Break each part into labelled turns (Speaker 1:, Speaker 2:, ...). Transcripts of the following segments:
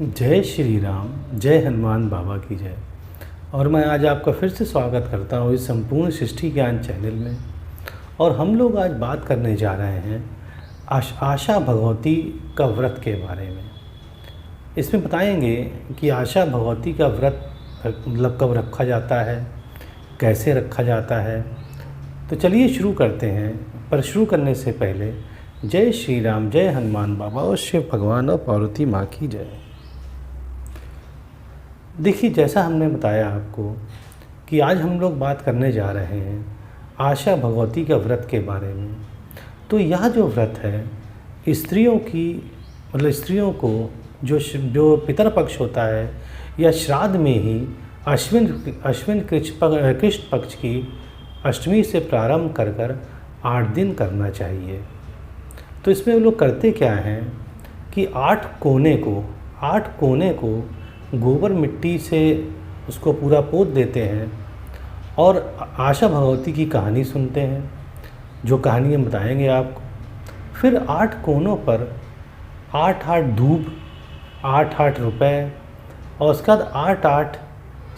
Speaker 1: जय श्री राम, जय हनुमान बाबा की जय। और मैं आज आपका फिर से स्वागत करता हूँ इस संपूर्ण सृष्टि ज्ञान चैनल में। और हम लोग आज बात करने जा रहे हैं आशा भगवती का व्रत के बारे में। इसमें बताएंगे कि आशा भगवती का व्रत मतलब कब रखा जाता है, कैसे रखा जाता है। तो चलिए शुरू करते हैं। पर शुरू करने से पहले जय श्री राम, जय हनुमान बाबा और शिव भगवान और पार्वती माँ की जय। देखिए, जैसा हमने बताया आपको कि आज हम लोग बात करने जा रहे हैं आशा भगवती का व्रत के बारे में। तो यह जो व्रत है स्त्रियों की मतलब स्त्रियों को जो पितरपक्ष होता है या श्राद्ध में ही अश्विन कृष्ण पक्ष की अष्टमी से प्रारंभ कर 8 दिन करना चाहिए। तो इसमें वो लोग करते क्या हैं कि 8 कोने को गोबर मिट्टी से उसको पूरा पोत देते हैं और आशा भगवती की कहानी सुनते हैं, जो कहानी हम बताएंगे आपको। फिर 8 कोनों पर 8-8 धूप, 8-8 रुपए और उसके बाद 8-8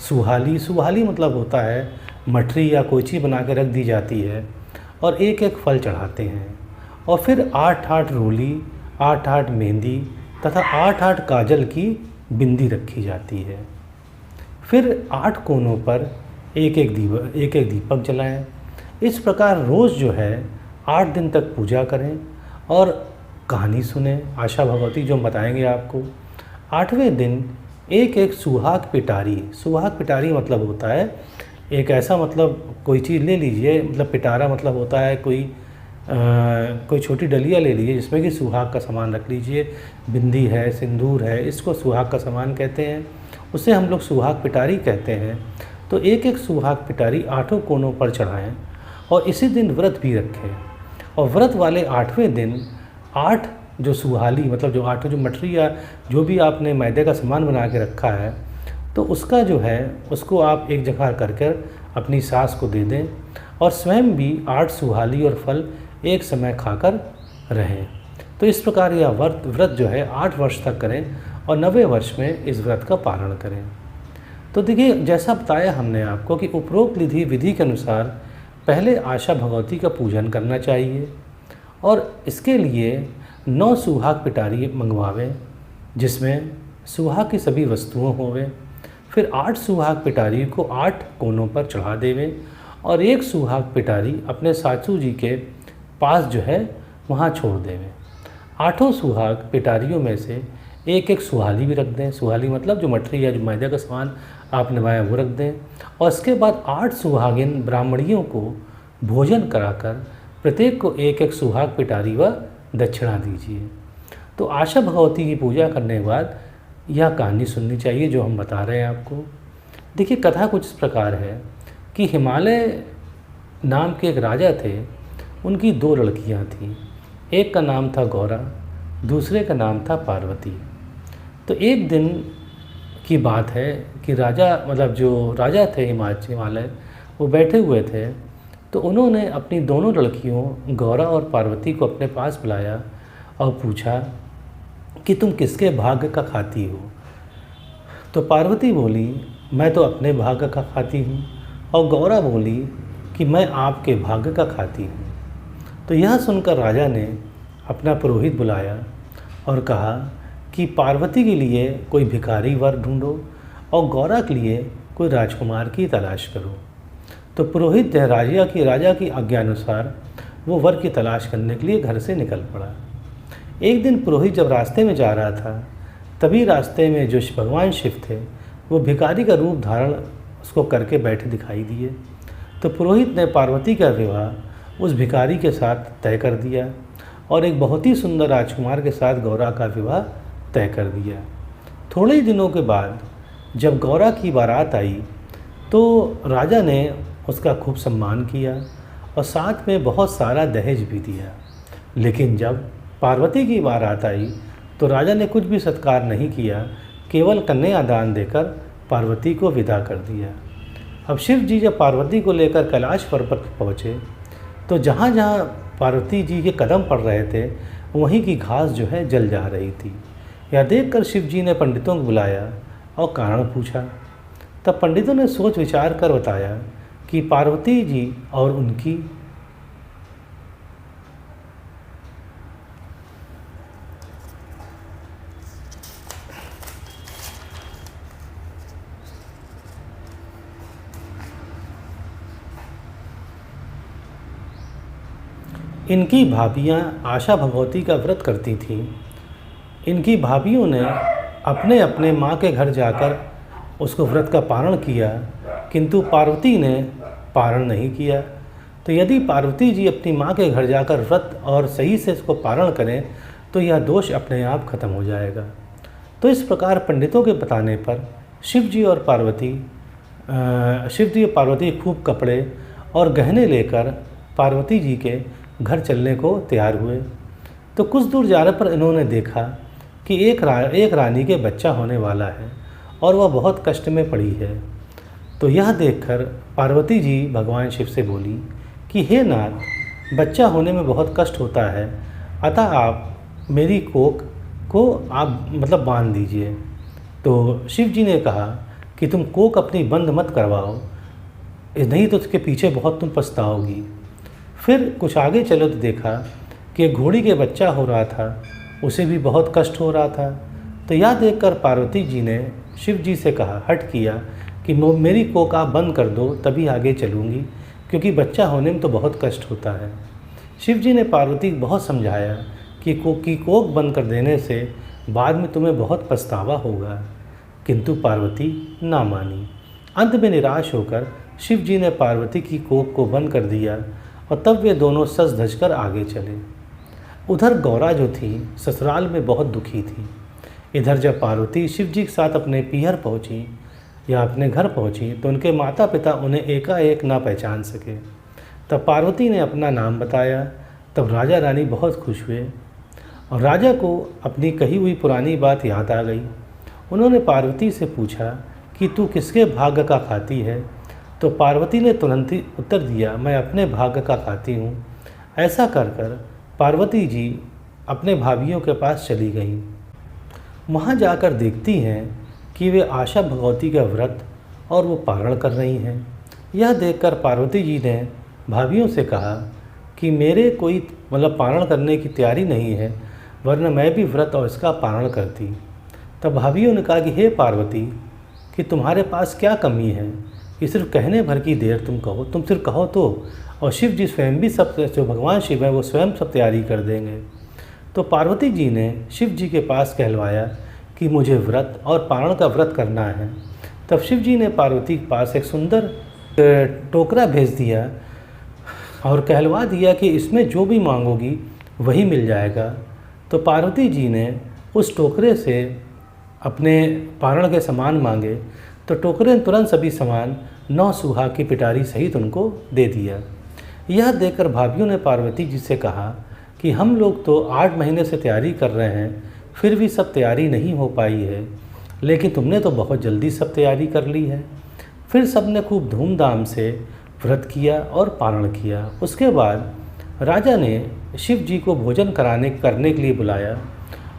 Speaker 1: सुहाली मतलब होता है मठरी या कोची बना के रख दी जाती है और एक फल चढ़ाते हैं। और फिर 8-8 रोली, 8-8 मेहंदी तथा 8-8 काजल की बिंदी रखी जाती है। फिर 8 कोनों पर एक एक दीपक जलाएं। इस प्रकार रोज़ जो है 8 दिन तक पूजा करें और कहानी सुने आशा भगवती जो हम बताएंगे आपको। 8वें दिन एक सुहाग पिटारी मतलब होता है एक ऐसा मतलब कोई चीज़ ले लीजिए, मतलब पिटारा मतलब होता है कोई छोटी डलिया ले लीजिए जिसमें कि सुहाग का सामान रख लीजिए। बिंदी है, सिंदूर है, इसको सुहाग का सामान कहते हैं, उसे हम लोग सुहाग पिटारी कहते हैं। तो एक सुहाग पिटारी 8 कोनों पर चढ़ाएं और इसी दिन व्रत भी रखें। और व्रत वाले 8वें दिन 8 जो सुहाली मतलब जो 8 जो मठरी या जो भी आपने मैदे का सामान बना के रखा है तो उसका जो है उसको आप एक जगह कर अपनी सास को दे दें और स्वयं भी 8 सुहाली और फल एक समय खाकर रहें। तो इस प्रकार यह व्रत जो है 8 वर्ष तक करें और 90वें वर्ष में इस व्रत का पारण करें। तो देखिए, जैसा बताया हमने आपको कि उपरोक्त विधि के अनुसार पहले आशा भगवती का पूजन करना चाहिए और इसके लिए 9 सुहाग पिटारी मंगवावें जिसमें सुहाग की सभी वस्तुओं होवें। फिर 8 सुहाग पिटारी को 8 कोनों पर चढ़ा देवें और एक सुहाग पिटारी अपने सासू जी के पास जो है वहाँ छोड़ देवें। 8 सुहाग पिटारियों में से एक सुहाली भी रख दें। सुहाली मतलब जो मठरी या जो मैदे का सामान आप निभाया वो रख दें। और इसके बाद 8 सुहागिन ब्राह्मणियों को भोजन कराकर प्रत्येक को एक सुहाग पिटारी व दक्षिणा दीजिए। तो आशा भगवती की पूजा करने के बाद यह कहानी सुननी चाहिए जो हम बता रहे हैं आपको। देखिए, कथा कुछ इस प्रकार है कि हिमालय नाम के एक राजा थे, उनकी 2 लड़कियां थीं। एक का नाम था गौरा, दूसरे का नाम था पार्वती। तो एक दिन की बात है कि राजा मतलब जो राजा थे हिमालय वो बैठे हुए थे। तो उन्होंने अपनी दोनों लड़कियों गौरा और पार्वती को अपने पास बुलाया और पूछा कि तुम किसके भाग्य का खाती हो। तो पार्वती बोली, मैं तो अपने भाग्य का खाती हूँ। और गौरा बोली कि मैं आपके भाग्य का खाती हूँ। तो यह सुनकर राजा ने अपना पुरोहित बुलाया और कहा कि पार्वती के लिए कोई भिखारी वर ढूंढो और गौरा के लिए कोई राजकुमार की तलाश करो। तो पुरोहित राजा की आज्ञानुसार वो वर की तलाश करने के लिए घर से निकल पड़ा। एक दिन पुरोहित जब रास्ते में जा रहा था तभी रास्ते में जो भगवान शिव थे वो भिखारी का रूप धारण उसको करके बैठे दिखाई दिए। तो पुरोहित ने पार्वती का विवाह उस भिखारी के साथ तय कर दिया और एक बहुत ही सुंदर राजकुमार के साथ गौरा का विवाह तय कर दिया। थोड़े ही दिनों के बाद जब गौरा की बारात आई तो राजा ने उसका खूब सम्मान किया और साथ में बहुत सारा दहेज भी दिया। लेकिन जब पार्वती की बारात आई तो राजा ने कुछ भी सत्कार नहीं किया, केवल कन्यादान देकर पार्वती को विदा कर दिया। अब शिव जी जब पार्वती को लेकर कैलाश पर्वत पहुँचे तो जहाँ जहाँ पार्वती जी के कदम पड़ रहे थे वहीं की घास जो है जल जा रही थी। यह देखकर शिव जी ने पंडितों को बुलाया और कारण पूछा। तब पंडितों ने सोच विचार कर बताया कि पार्वती जी और इनकी भाभियाँ आशा भगवती का व्रत करती थीं। इनकी भाभियों ने अपने अपने माँ के घर जाकर उसको व्रत का पारण किया, किंतु पार्वती ने पारण नहीं किया। तो यदि पार्वती जी अपनी माँ के घर जाकर व्रत और सही से इसको पारण करें तो यह दोष अपने आप खत्म हो जाएगा। तो इस प्रकार पंडितों के बताने पर शिव जी और पार्वती खूब कपड़े और गहने लेकर पार्वती जी के घर चलने को तैयार हुए। तो कुछ दूर जाने पर इन्होंने देखा कि एक रानी के बच्चा होने वाला है और वह बहुत कष्ट में पड़ी है। तो यह देखकर पार्वती जी भगवान शिव से बोली कि हे नाथ, बच्चा होने में बहुत कष्ट होता है, अतः आप मेरी कोख को आप बांध दीजिए। तो शिव जी ने कहा कि तुम कोख अपनी बंद मत करवाओ, नहीं तो उसके पीछे बहुत तुम पछताओगी। फिर कुछ आगे चलो तो देखा कि घोड़ी के बच्चा हो रहा था, उसे भी बहुत कष्ट हो रहा था। तो यह देखकर पार्वती जी ने शिव जी से कहा, हट किया कि मेरी कोख आप बंद कर दो, तभी आगे चलूँगी, क्योंकि बच्चा होने में तो बहुत कष्ट होता है। शिव जी ने पार्वती को बहुत समझाया कि कोख बंद कर देने से बाद में तुम्हें बहुत पछतावा होगा, किंतु पार्वती ना मानी। अंत में निराश होकर शिव जी ने पार्वती की कोख को बंद कर दिया और तब वे दोनों सज धज कर आगे चले। उधर गौरा जो थी ससुराल में बहुत दुखी थी। इधर जब पार्वती शिव जी के साथ अपने पीहर पहुंची या अपने घर पहुंची तो उनके माता पिता उन्हें एकाएक ना पहचान सके। तब पार्वती ने अपना नाम बताया। तब राजा रानी बहुत खुश हुए और राजा को अपनी कही हुई पुरानी बात याद आ गई। उन्होंने पार्वती से पूछा कि तू किसके भाग्य का खाती है? तो पार्वती ने तुरंत ही उत्तर दिया, मैं अपने भाग्य का खाती हूँ। ऐसा कर कर पार्वती जी अपने भाभियों के पास चली गईं। वहाँ जाकर देखती हैं कि वे आशा भगवती का व्रत और वो पारण कर रही हैं। यह देखकर पार्वती जी ने भाभियों से कहा कि मेरे कोई पारण करने की तैयारी नहीं है, वरना मैं भी व्रत और इसका पारण करती। तब भाभियों ने कहा कि हे पार्वती, कि तुम्हारे पास क्या कमी है कि सिर्फ कहने भर की देर तुम सिर्फ कहो तो, और शिव जी स्वयं भी सब, जो भगवान शिव है वो स्वयं सब तैयारी कर देंगे। तो पार्वती जी ने शिव जी के पास कहलवाया कि मुझे व्रत और पारण का व्रत करना है। तब शिव जी ने पार्वती के पास एक सुंदर टोकरा भेज दिया और कहलवा दिया कि इसमें जो भी मांगोगी वही मिल जाएगा। तो पार्वती जी ने उस टोकरे से अपने पारण के सामान मांगे तो टोकरे ने तुरंत सभी सामान 9 सुहाग की पिटारी सहित उनको दे दिया। यह देखकर भाभियों ने पार्वती जी से कहा कि हम लोग तो 8 महीने से तैयारी कर रहे हैं, फिर भी सब तैयारी नहीं हो पाई है, लेकिन तुमने तो बहुत जल्दी सब तैयारी कर ली है। फिर सब ने खूब धूमधाम से व्रत किया और पारण किया। उसके बाद राजा ने शिव जी को भोजन करने के लिए बुलाया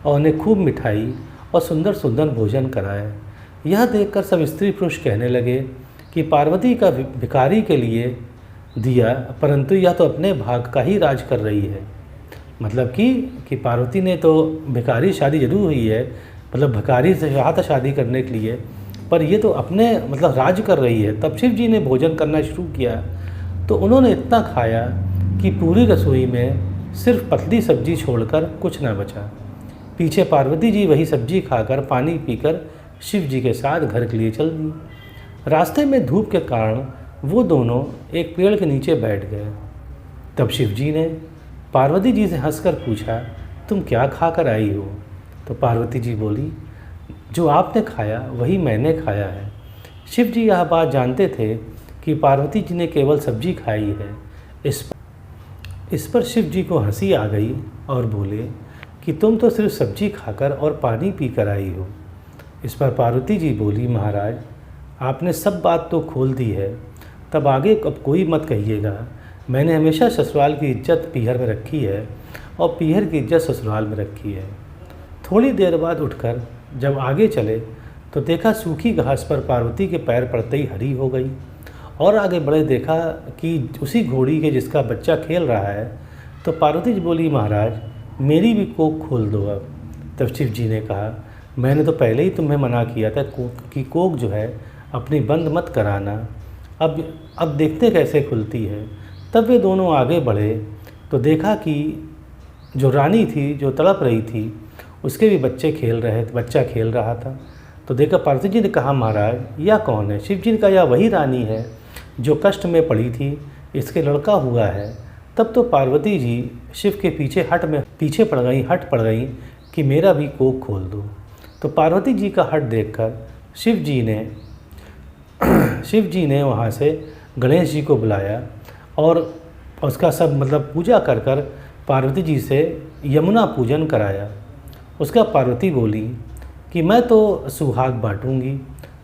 Speaker 1: और उन्हें खूब मिठाई और सुंदर सुंदर भोजन कराया। यह देखकर सब स्त्री पुरुष कहने लगे कि पार्वती का भिखारी के लिए दिया, परंतु यह तो अपने भाग का ही राज कर रही है। मतलब कि पार्वती ने तो भिखारी शादी जरूर हुई है, भिखारी से चाहा शादी करने के लिए, पर ये तो अपने राज कर रही है। तब शिव जी ने भोजन करना शुरू किया तो उन्होंने इतना खाया कि पूरी रसोई में सिर्फ पतली सब्जी छोड़कर कुछ ना बचा। पीछे पार्वती जी वही सब्जी खाकर पानी पीकर शिव जी के साथ घर के लिए चल दी। रास्ते में धूप के कारण वो दोनों एक पेड़ के नीचे बैठ गए। तब शिव जी ने पार्वती जी से हंसकर पूछा, तुम क्या खाकर आई हो? तो पार्वती जी बोली, जो आपने खाया वही मैंने खाया है। शिव जी यह बात जानते थे कि पार्वती जी ने केवल सब्जी खाई है। इस पर शिव जी को हंसी आ गई और बोले कि तुम तो सिर्फ सब्जी खाकर और पानी पीकर आई हो। इस पर पार्वती जी बोली, महाराज आपने सब बात तो खोल दी है, तब आगे अब कोई मत कहिएगा। मैंने हमेशा ससुराल की इज्जत पीहर में रखी है और पीहर की इज्जत ससुराल में रखी है। थोड़ी देर बाद उठकर जब आगे चले तो देखा सूखी घास पर पार्वती के पैर पड़ते ही हरी हो गई। और आगे बढ़े देखा कि उसी घोड़ी के जिसका बच्चा खेल रहा है। तो पार्वती जी बोली, महाराज मेरी भी कोख खोल दो अब। तब शिव जी ने कहा, मैंने तो पहले ही तुम्हें मना किया था कि कोख जो है अपनी बंद मत कराना, अब देखते कैसे खुलती है। तब वे दोनों आगे बढ़े तो देखा कि जो रानी थी जो तड़प रही थी उसके भी बच्चा खेल रहा था। तो देखा पार्वती जी ने कहा, महाराज यह कौन है? शिव जी ने कहा, यह वही रानी है जो कष्ट में पड़ी थी, इसके लड़का हुआ है। तब तो पार्वती जी शिव के पीछे हट पड़ गई कि मेरा भी कोख खोल दो। तो पार्वती जी का हट देखकर शिव जी ने वहाँ से गणेश जी को बुलाया और उसका सब पूजा कर पार्वती जी से यमुना पूजन कराया। उसका पार्वती बोली कि मैं तो सुहाग बांटूंगी।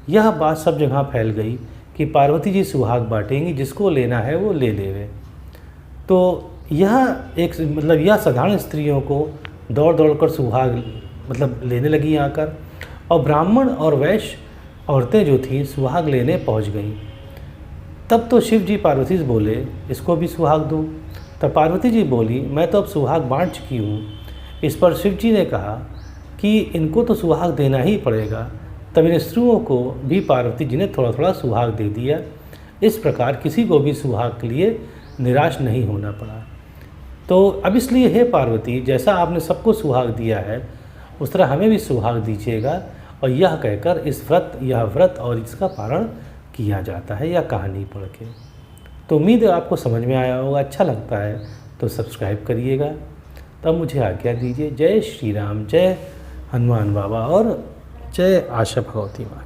Speaker 1: यह बात सब जगह फैल गई कि पार्वती जी सुहाग बांटेंगी, जिसको लेना है वो ले लेवे। तो यह यह साधारण स्त्रियों को दौड़ दौड़ कर सुहाग लेने लगी आकर, और ब्राह्मण और वैश्य औरतें जो थीं सुहाग लेने पहुंच गईं। तब तो शिव जी पार्वती से बोले, इसको भी सुहाग दो। तब पार्वती जी बोली, मैं तो अब सुहाग बांट चुकी हूँ। इस पर शिव जी ने कहा कि इनको तो सुहाग देना ही पड़ेगा। तब इन स्त्रियों को भी पार्वती जी ने थोड़ा थोड़ा सुहाग दे दिया। इस प्रकार किसी को भी सुहाग के लिए निराश नहीं होना पड़ा। तो अब इसलिए हे पार्वती, जैसा आपने सबको सुहाग दिया है उस तरह हमें भी सुहाग दीजिएगा। और यह कहकर यह व्रत और इसका पारण किया जाता है, यह कहानी पढ़ के। तो उम्मीद है आपको समझ में आया होगा। अच्छा लगता है तो सब्सक्राइब करिएगा। तब मुझे आज्ञा दीजिए। जय श्री राम, जय हनुमान बाबा और जय आशा भगवती माँ।